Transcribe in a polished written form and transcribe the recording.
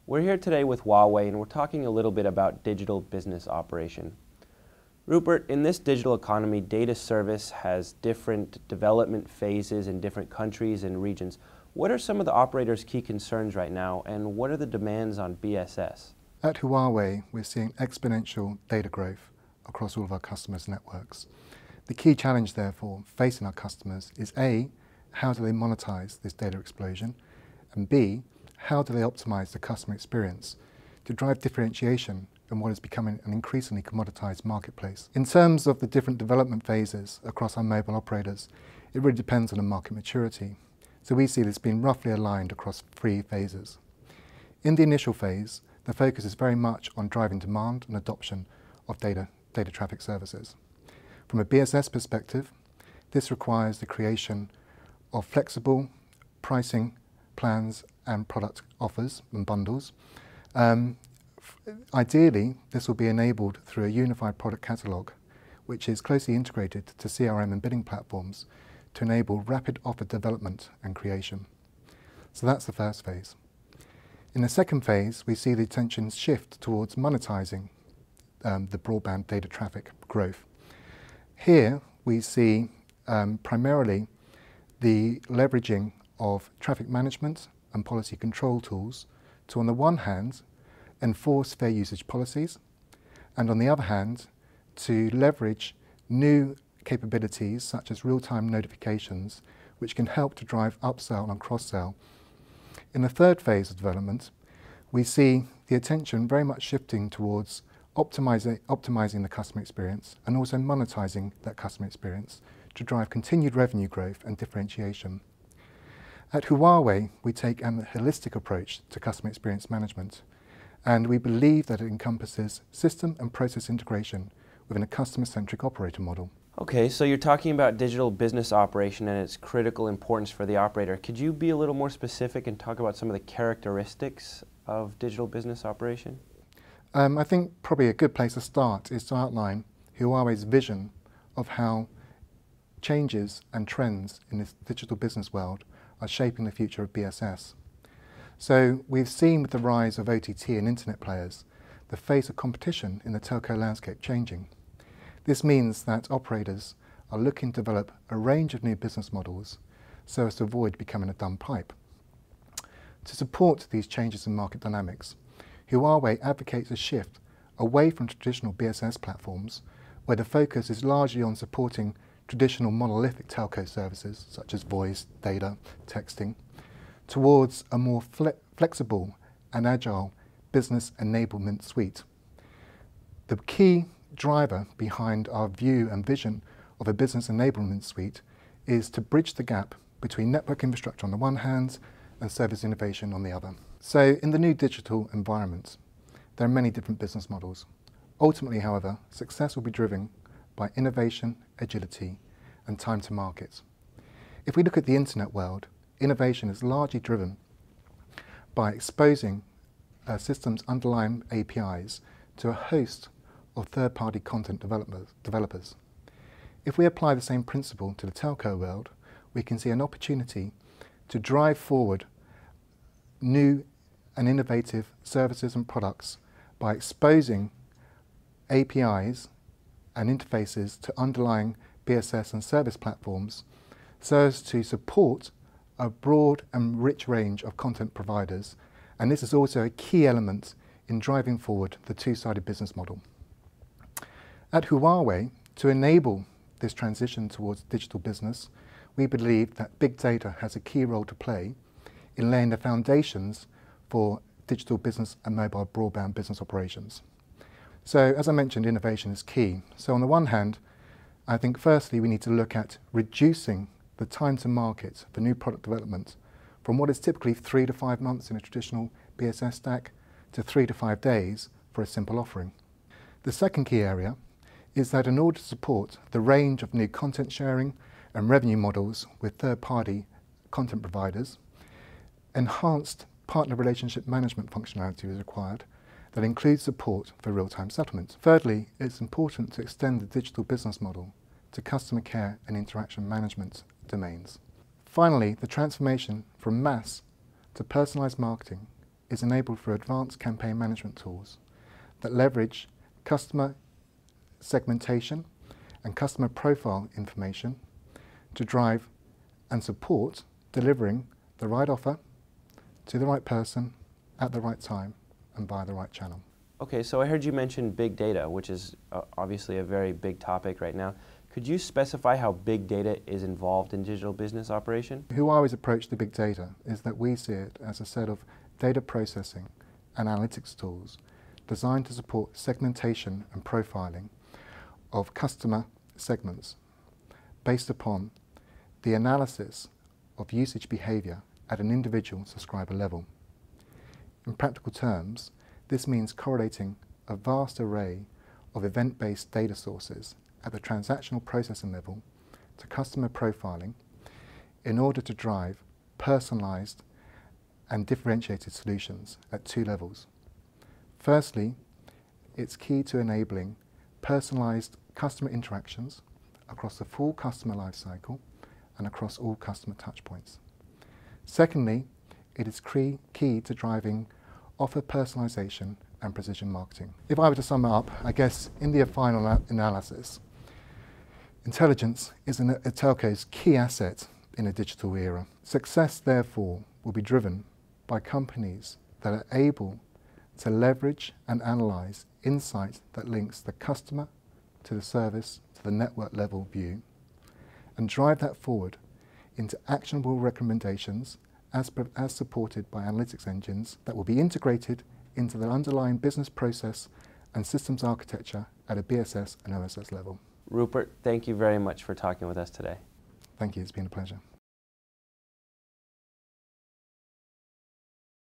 We're here today with Huawei and we're talking a little bit about digital business operation. Rupert, in this digital economy, data service has different development phases in different countries and regions. What are some of the operators' key concerns right now, and what are the demands on BSS? At Huawei, we're seeing exponential data growth across all of our customers' networks. The key challenge, therefore, facing our customers is A, how do they monetize this data explosion? And B, how do they optimize the customer experience to drive differentiation in what is becoming an increasingly commoditized marketplace? In terms of the different development phases across our mobile operators, it really depends on the market maturity. So we see this being roughly aligned across 3 phases. In the initial phase, the focus is very much on driving demand and adoption of data traffic services. From a BSS perspective, this requires the creation of flexible pricing plans and product offers and bundles. Ideally, this will be enabled through a unified product catalogue, which is closely integrated to CRM and bidding platforms to enable rapid offer development and creation. So that's the first phase. In the second phase, we see the attention shift towards monetizing the broadband data traffic growth. Here, we see primarily the leveraging of traffic management and policy control tools to, on the one hand, enforce fair usage policies, and on the other hand, to leverage new capabilities such as real-time notifications, which can help to drive upsell and cross-sell. In the third phase of development, we see the attention very much shifting towards optimizing the customer experience and also monetizing that customer experience to drive continued revenue growth and differentiation. At Huawei, we take a holistic approach to customer experience management, and we believe that it encompasses system and process integration within a customer-centric operator model. Okay, so you're talking about digital business operation and its critical importance for the operator. Could you be a little more specific and talk about some of the characteristics of digital business operation? I think probably a good place to start is to outline Huawei's vision of how changes and trends in this digital business world are shaping the future of BSS. So we've seen with the rise of OTT and internet players, the face of competition in the telco landscape changing. This means that operators are looking to develop a range of new business models so as to avoid becoming a dumb pipe. To support these changes in market dynamics, Huawei advocates a shift away from traditional BSS platforms, where the focus is largely on supporting traditional monolithic telco services such as voice, data, texting, towards a more flexible and agile business enablement suite. The key driver behind our view and vision of a business enablement suite is to bridge the gap between network infrastructure on the one hand and service innovation on the other. So in the new digital environment, there are many different business models. Ultimately, however, success will be driven by innovation, agility, and time to market. If we look at the internet world, innovation is largely driven by exposing systems' underlying APIs to a host of third-party content developers. If we apply the same principle to the telco world, we can see an opportunity to drive forward new and innovative services and products by exposing APIs and interfaces to underlying BSS and service platforms so as to support a broad and rich range of content providers. And this is also a key element in driving forward the two-sided business model. At Huawei, to enable this transition towards digital business, we believe that big data has a key role to play in laying the foundations for digital business and mobile broadband business operations. So, as I mentioned, innovation is key. So on the one hand, I think firstly we need to look at reducing the time to market for new product development from what is typically 3 to 5 months in a traditional BSS stack to 3 to 5 days for a simple offering. The second key area is that in order to support the range of new content sharing and revenue models with third-party content providers, enhanced partner relationship management functionality is required that includes support for real-time settlement. Thirdly, it's important to extend the digital business model to customer care and interaction management domains. Finally, the transformation from mass to personalized marketing is enabled through advanced campaign management tools that leverage customer segmentation and customer profile information to drive and support delivering the right offer to the right person at the right time and via the right channel. Okay, so I heard you mention big data, which is obviously a very big topic right now. Could you specify how big data is involved in digital business operation? Huawei's approach to big data is that we see it as a set of data processing and analytics tools designed to support segmentation and profiling of customer segments based upon the analysis of usage behavior at an individual subscriber level. In practical terms, this means correlating a vast array of event-based data sources at the transactional processing level to customer profiling in order to drive personalized and differentiated solutions at two levels. Firstly, it's key to enabling personalized customer interactions across the full customer lifecycle and across all customer touchpoints. Secondly, it is key to driving offer personalization and precision marketing. If I were to sum it up, I guess in the final analysis, intelligence is a telco's key asset in a digital era. Success, therefore, will be driven by companies that are able to leverage and analyze insight that links the customer to the service to the network level view and drive that forward into actionable recommendations as supported by analytics engines that will be integrated into the underlying business process and systems architecture at a BSS and OSS level. Rupert, thank you very much for talking with us today. Thank you, it's been a pleasure.